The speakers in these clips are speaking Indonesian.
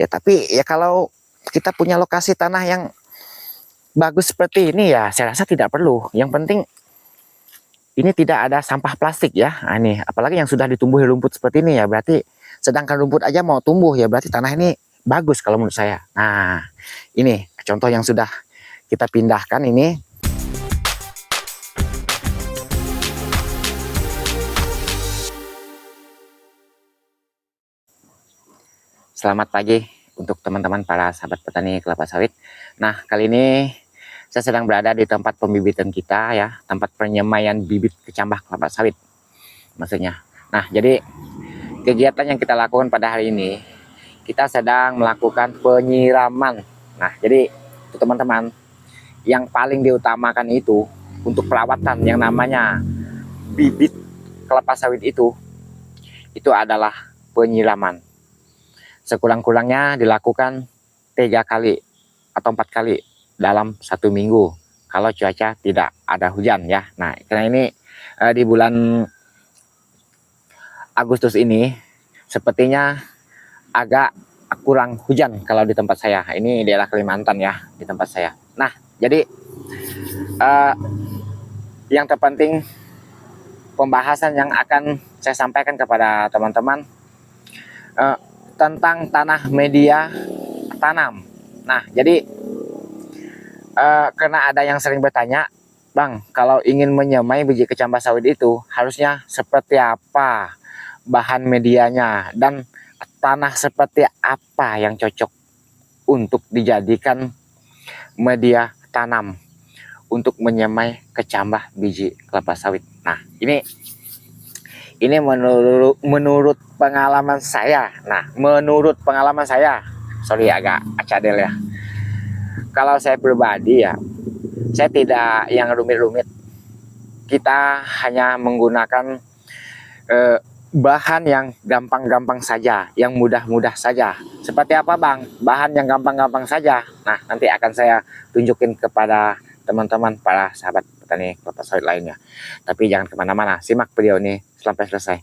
Ya tapi ya kalau kita punya lokasi tanah yang bagus seperti ini ya saya rasa tidak perlu. Yang penting ini tidak ada sampah plastik ya. Nah, ini apalagi yang sudah ditumbuhi rumput seperti ini ya, berarti sedangkan rumput aja mau tumbuh ya, berarti tanah ini bagus kalau menurut saya. Nah, ini contoh yang sudah kita pindahkan ini. Selamat pagi untuk teman-teman para sahabat petani kelapa sawit. Nah, kali ini saya sedang berada di tempat pembibitan kita ya, tempat penyemaian bibit kecambah kelapa sawit maksudnya. Nah, jadi kegiatan yang kita lakukan pada hari ini, kita sedang melakukan penyiraman. Nah, jadi teman-teman, yang paling diutamakan itu untuk perawatan yang namanya bibit kelapa sawit itu adalah penyiraman. Sekurang-kurangnya dilakukan 3 kali atau 4 kali dalam 1 minggu kalau cuaca tidak ada hujan ya. Nah, karena ini di bulan Agustus ini sepertinya agak kurang hujan kalau di tempat saya. Ini daerah Kalimantan ya, di tempat saya. Nah, jadi yang terpenting pembahasan yang akan saya sampaikan kepada teman-teman tentang tanah media tanam. Nah, jadi karena ada yang sering bertanya, Bang, kalau ingin menyemai biji kecambah sawit itu harusnya seperti apa bahan medianya dan tanah seperti apa yang cocok untuk dijadikan media tanam untuk menyemai kecambah biji kelapa sawit. Nah, ini menurut pengalaman saya. Nah, menurut pengalaman saya, sorry agak acadel ya. Kalau saya pribadi ya, saya tidak yang rumit-rumit. Kita hanya menggunakan bahan yang gampang-gampang saja, yang mudah-mudah saja. Seperti apa, Bang? Bahan yang gampang-gampang saja. Nah, nanti akan saya tunjukin kepada teman-teman para sahabat petani kelapa sawit lainnya. Tapi jangan kemana-mana, simak video ini sampai selesai.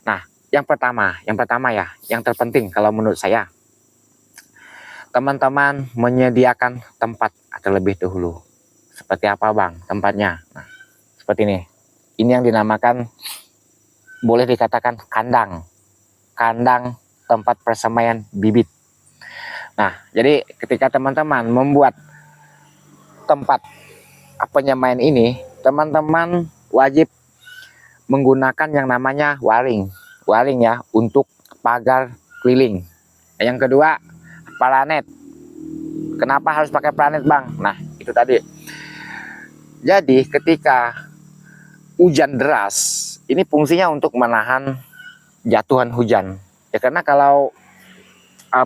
Nah, yang pertama ya, yang terpenting kalau menurut saya, teman-teman menyediakan tempat terlebih dahulu. Seperti apa, Bang, tempatnya? Nah, seperti ini. Ini yang dinamakan, boleh dikatakan kandang tempat persemaian bibit. Nah, jadi ketika teman-teman membuat tempat penyemaian ini, teman-teman wajib menggunakan yang namanya waring ya, untuk pagar keliling. Yang kedua, planet. Kenapa harus pakai planet, Bang? Nah, itu tadi. Jadi ketika hujan deras, ini fungsinya untuk menahan jatuhan hujan. Ya, karena kalau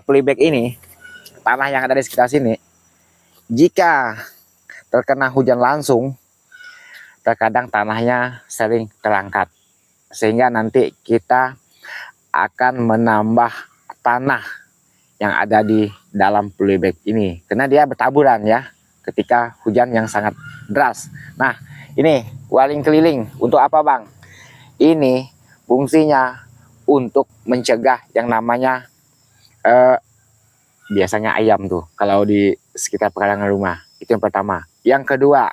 playback ini, tanah yang ada di sekitar sini, jika terkena hujan langsung, terkadang tanahnya sering terangkat, sehingga nanti kita akan menambah tanah yang ada di dalam playback ini, karena dia bertaburan ya ketika hujan yang sangat deras. Nah, ini waring keliling untuk apa, Bang? Ini fungsinya untuk mencegah yang namanya biasanya ayam tuh kalau di sekitar pekarangan rumah. Itu yang pertama. Yang kedua,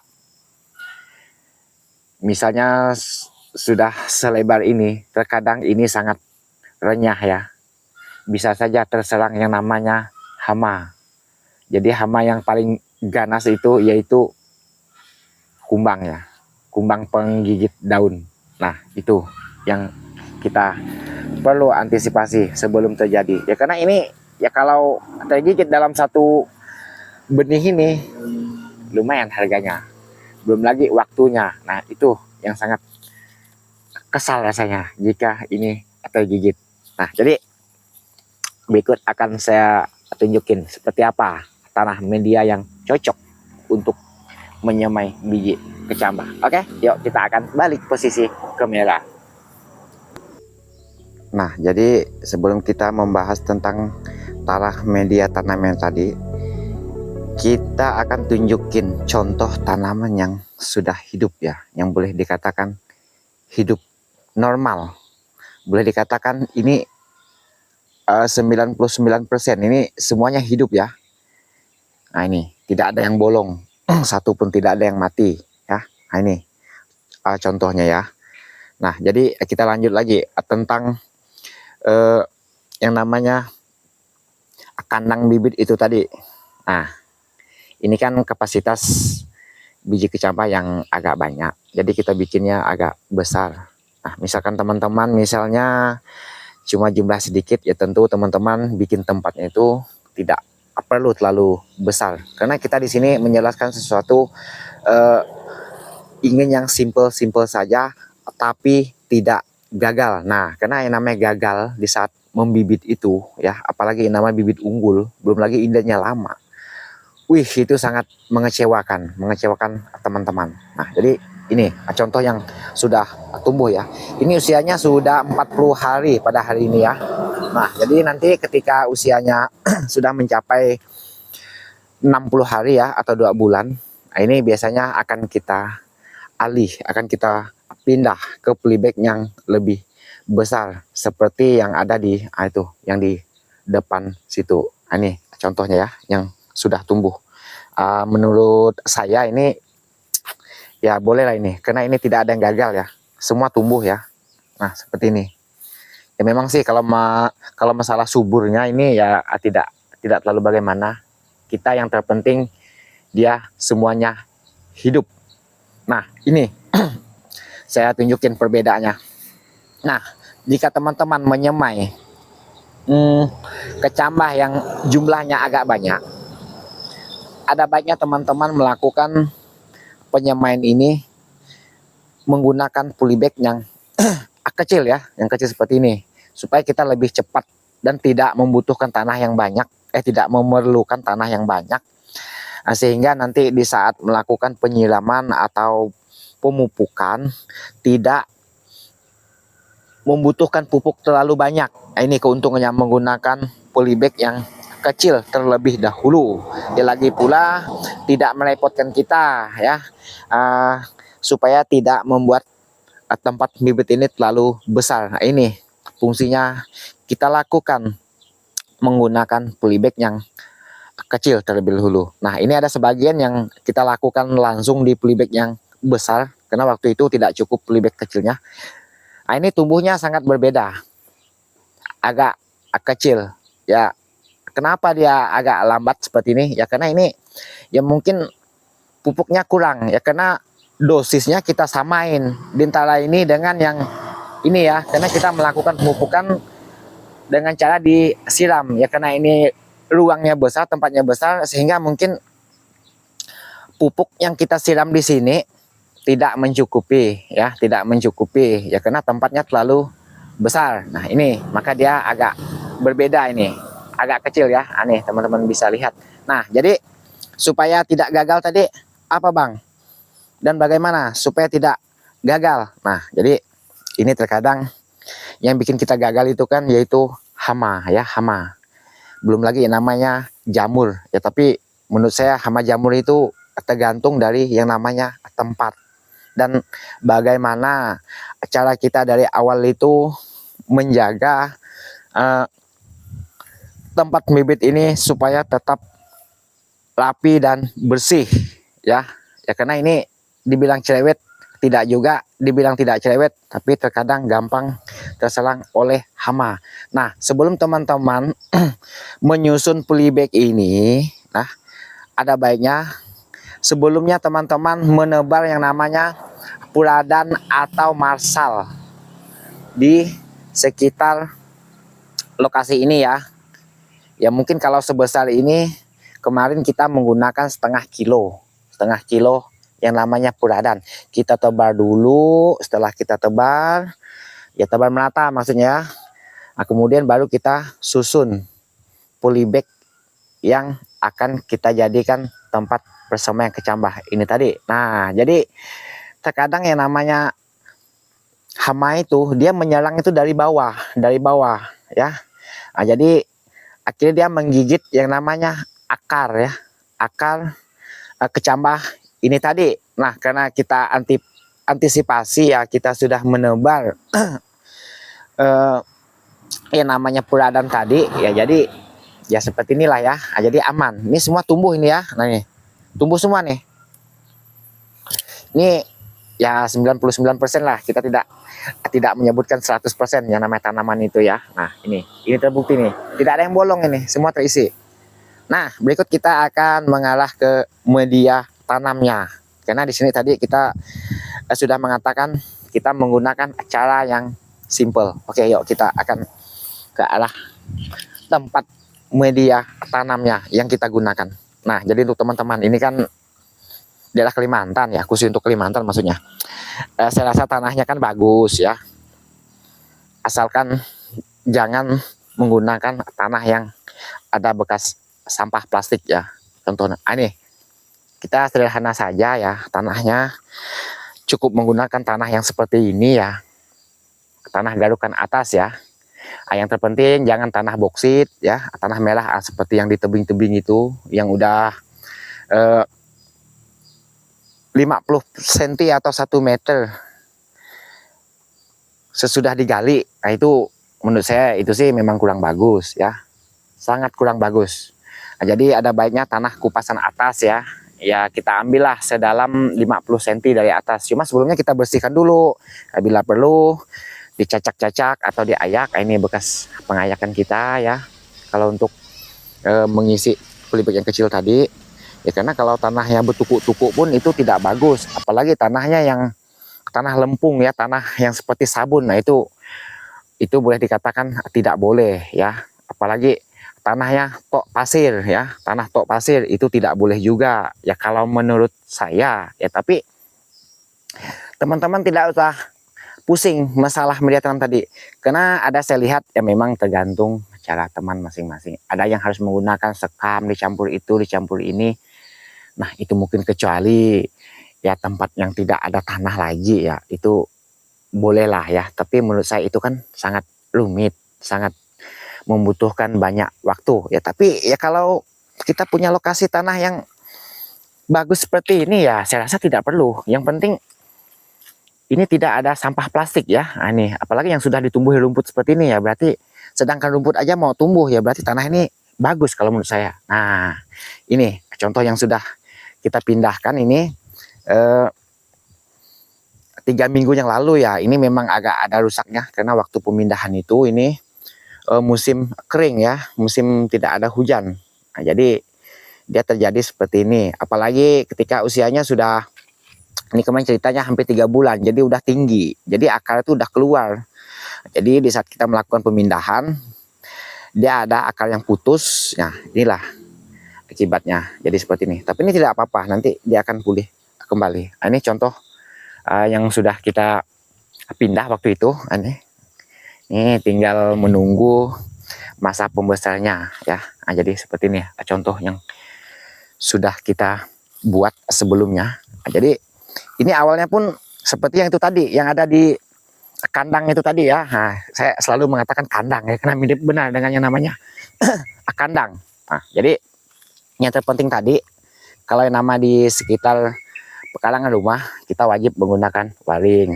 misalnya sudah selebar ini, terkadang ini sangat renyah ya, bisa saja terserang yang namanya hama. Jadi hama yang paling ganas itu yaitu kumbang ya, kumbang penggigit daun. Nah, itu yang kita perlu antisipasi sebelum terjadi ya, karena ini ya kalau tergigit dalam satu benih ini lumayan harganya, belum lagi waktunya. Nah, itu yang sangat kesal rasanya jika ini tergigit. Nah, jadi berikut akan saya tunjukin seperti apa tanah media yang cocok untuk menyemai biji kecambah. Oke, yuk kita akan balik posisi kamera. Nah, jadi sebelum kita membahas tentang tanah media tanaman tadi, kita akan tunjukin contoh tanaman yang sudah hidup ya, yang boleh dikatakan hidup normal. Boleh dikatakan ini 99% ini semuanya hidup ya. Nah ini tidak ada yang bolong, satu pun tidak ada yang mati ya. Nah ini contohnya ya. Nah jadi kita lanjut lagi tentang yang namanya kandang bibit itu tadi. Nah ini kan kapasitas biji kecambah yang agak banyak, jadi kita bikinnya agak besar. Nah misalkan teman-teman misalnya cuma jumlah sedikit, ya tentu teman-teman bikin tempatnya itu tidak perlu terlalu besar, karena kita di sini menjelaskan sesuatu ingin yang simple saja tapi tidak gagal. Nah karena yang namanya gagal di saat membibit itu ya, apalagi yang namanya bibit unggul, belum lagi indahnya lama, wih itu sangat mengecewakan teman-teman. Nah jadi ini contoh yang sudah tumbuh ya. Ini usianya sudah 40 hari pada hari ini ya. Nah jadi nanti ketika usianya sudah mencapai 60 hari ya, atau 2 bulan, nah ini biasanya akan kita kita pindah ke polybag yang lebih besar seperti yang ada di itu yang di depan situ. Nah, ini contohnya ya yang sudah tumbuh. Menurut saya ini ya boleh lah ini, karena ini tidak ada yang gagal ya, semua tumbuh ya. Nah seperti ini ya. Memang sih kalau masalah suburnya ini ya tidak terlalu bagaimana, kita yang terpenting dia semuanya hidup. Nah ini saya tunjukin perbedaannya. Nah jika teman-teman menyemai kecambah yang jumlahnya agak banyak, ada baiknya teman-teman melakukan penyemaian ini menggunakan polybag yang kecil ya, yang kecil seperti ini, supaya kita lebih cepat dan tidak membutuhkan tanah yang banyak, tidak memerlukan tanah yang banyak, sehingga nanti di saat melakukan penyiraman atau pemupukan tidak membutuhkan pupuk terlalu banyak. Nah, ini keuntungannya menggunakan polybag yang kecil terlebih dahulu. Ya lagi pula tidak merepotkan kita ya, supaya tidak membuat tempat bibit ini terlalu besar. Nah, ini fungsinya kita lakukan menggunakan polybag yang kecil terlebih dahulu. Nah ini ada sebagian yang kita lakukan langsung di polybag yang besar, karena waktu itu tidak cukup polybag kecilnya. Nah ini tumbuhnya sangat berbeda, agak kecil ya. Kenapa dia agak lambat seperti ini ya, karena ini ya mungkin pupuknya kurang ya, karena dosisnya kita samain di antara ini dengan yang ini ya, karena kita melakukan pemupukan dengan cara disiram ya, karena ini ruangnya besar, tempatnya besar, sehingga mungkin pupuk yang kita siram di sini tidak mencukupi ya, karena tempatnya terlalu besar. Nah ini maka dia agak berbeda, ini agak kecil ya. Nih teman-teman bisa lihat. Nah jadi supaya tidak gagal tadi apa bang, dan bagaimana supaya tidak gagal? Nah jadi ini terkadang yang bikin kita gagal itu kan yaitu hama ya, hama. Belum lagi yang namanya jamur ya, tapi menurut saya hama jamur itu tergantung dari yang namanya tempat dan bagaimana cara kita dari awal itu menjaga tempat bibit ini supaya tetap rapi dan bersih ya. Ya karena ini dibilang cerewet tidak juga, dibilang tidak cerewet tapi terkadang gampang terserang oleh hama. Nah sebelum teman-teman menyusun polybag ini, nah ada baiknya sebelumnya teman-teman menebar yang namanya puradan atau marsal di sekitar lokasi ini ya. Ya mungkin kalau sebesar ini kemarin kita menggunakan setengah kilo yang namanya puradan. Kita tebar dulu, setelah kita tebar ya tebar merata maksudnya. Nah, kemudian baru kita susun polybag yang akan kita jadikan tempat persemaian kecambah ini tadi. Nah jadi terkadang yang namanya hama itu dia menyerang itu dari bawah ya. Nah, jadi akhirnya dia menggigit yang namanya akar ya, akar kecambah ini tadi. Nah karena kita antisipasi ya, kita sudah menebar ya namanya puradan tadi ya, jadi ya seperti inilah ya. Nah, jadi aman. Ini semua tumbuh ini ya. Nah nih, tumbuh semua nih. Ini ya 99% lah. Kita tidak menyebutkan 100% yang namanya tanaman itu ya. Nah, ini terbukti nih. Tidak ada yang bolong ini, semua terisi. Nah, berikut kita akan mengarah ke media tanamnya. Karena di sini tadi kita sudah mengatakan kita menggunakan cara yang simple. Oke, yuk kita akan ke arah tempat media tanamnya yang kita gunakan. Nah, jadi untuk teman-teman, ini kan daerah Kalimantan ya, khusus untuk Kalimantan maksudnya. Saya rasa tanahnya kan bagus ya. Asalkan jangan menggunakan tanah yang ada bekas sampah plastik ya. Contohnya, ini kita sederhana saja ya, tanahnya cukup menggunakan tanah yang seperti ini ya. Tanah garukan atas ya. Yang terpenting jangan tanah boksit ya, tanah merah seperti yang di tebing-tebing itu yang udah 50 cm atau 1 meter sesudah digali. Nah itu menurut saya itu sih memang kurang bagus ya, sangat kurang bagus. Nah, jadi ada baiknya tanah kupasan atas ya, ya kita ambillah sedalam 50 cm dari atas. Cuma sebelumnya kita bersihkan dulu, bila perlu dicacak-cacak atau diayak. Ini bekas pengayakan kita ya, kalau untuk mengisi polybag yang kecil tadi ya, karena kalau tanahnya bertukuk-tukuk pun itu tidak bagus, apalagi tanahnya yang tanah lempung ya, tanah yang seperti sabun. Nah itu boleh dikatakan tidak boleh ya, apalagi tanahnya tok pasir ya, tanah tok pasir itu tidak boleh juga ya kalau menurut saya ya. Tapi teman-teman tidak usah pusing masalah media tanam tadi, karena ada saya lihat ya, memang tergantung cara teman masing-masing. Ada yang harus menggunakan sekam, dicampur itu, dicampur ini. Nah itu mungkin kecuali ya tempat yang tidak ada tanah lagi ya, itu bolehlah ya. Tapi menurut saya itu kan sangat rumit, sangat membutuhkan banyak waktu ya. Tapi ya kalau kita punya lokasi tanah yang bagus seperti ini ya, saya rasa tidak perlu. Yang penting ini tidak ada sampah plastik ya. Nah, ini apalagi yang sudah ditumbuhi rumput seperti ini ya, berarti sedangkan rumput aja mau tumbuh ya, berarti tanah ini bagus kalau menurut saya. Nah ini contoh yang sudah kita pindahkan ini 3 minggu yang lalu ya. Ini memang agak ada rusaknya karena waktu pemindahan itu ini musim kering ya, musim tidak ada hujan. Nah, jadi dia terjadi seperti ini. Apalagi ketika usianya sudah, ini kemarin ceritanya hampir 3 bulan, jadi udah tinggi, jadi akar itu udah keluar. Jadi di saat kita melakukan pemindahan, dia ada akar yang putus. Nah inilah akibatnya jadi seperti ini. Tapi ini tidak apa-apa, nanti dia akan pulih kembali. Nah, ini contoh yang sudah kita pindah waktu itu. Ini tinggal menunggu masa pembesarnya ya. Nah, jadi seperti ini ya, contoh yang sudah kita buat sebelumnya. Nah, jadi ini awalnya pun seperti yang itu tadi, yang ada di kandang itu tadi ya. Nah, saya selalu mengatakan kandang ya, karena mirip benar dengan yang namanya kandang. Nah, jadi yang terpenting tadi, kalau yang nama di sekitar pekarangan rumah, kita wajib menggunakan waring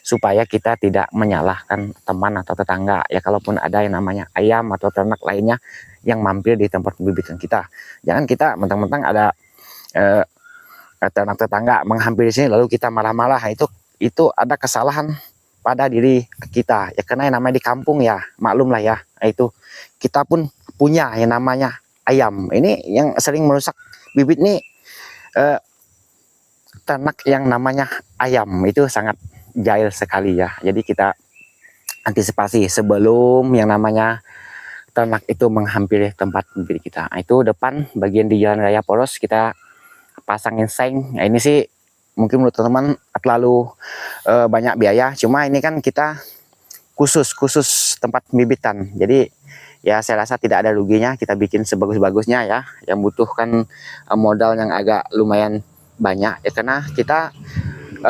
supaya kita tidak menyalahkan teman atau tetangga ya. Kalaupun ada yang namanya ayam atau ternak lainnya yang mampir di tempat pembibitan kita, jangan kita mentang-mentang ada ternak tetangga menghampiri sini lalu kita marah-marah. Itu ada kesalahan pada diri kita ya, karena yang namanya di kampung ya maklum lah ya. Nah, itu kita pun punya yang namanya ayam. Ini yang sering merusak bibit nih, ternak yang namanya ayam itu sangat jahil sekali ya. Jadi kita antisipasi sebelum yang namanya ternak itu menghampiri tempat bibit kita. Nah, itu depan bagian di jalan raya poros kita pasangin seng. Nah, ini sih mungkin menurut teman-teman terlalu banyak biaya, cuma ini kan kita khusus tempat pembibitan, jadi ya saya rasa tidak ada ruginya kita bikin sebagus-bagusnya ya, yang butuhkan modal yang agak lumayan banyak ya, karena kita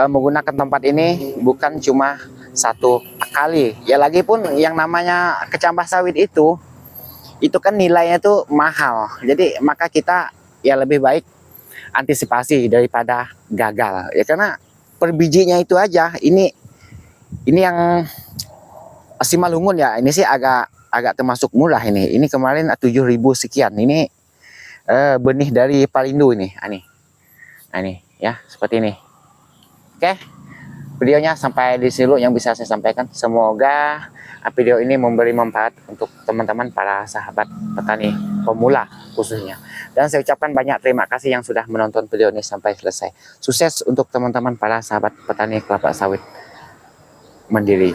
menggunakan tempat ini bukan cuma 1 kali ya. Lagi pun yang namanya kecambah sawit itu kan nilainya tuh mahal, jadi maka kita ya lebih baik antisipasi daripada gagal ya, karena per bijinya itu aja. Ini yang Simalungun ya, ini sih agak termasuk murah ini. Ini kemarin 7.000 sekian. Ini benih dari Palindo ini. Nah, ini ya, seperti ini. Oke. Videonya sampai di sini yang bisa saya sampaikan. Semoga video ini memberi manfaat untuk teman-teman para sahabat petani pemula khususnya. Dan saya ucapkan banyak terima kasih yang sudah menonton video ini sampai selesai. Sukses untuk teman-teman para sahabat petani kelapa sawit mandiri.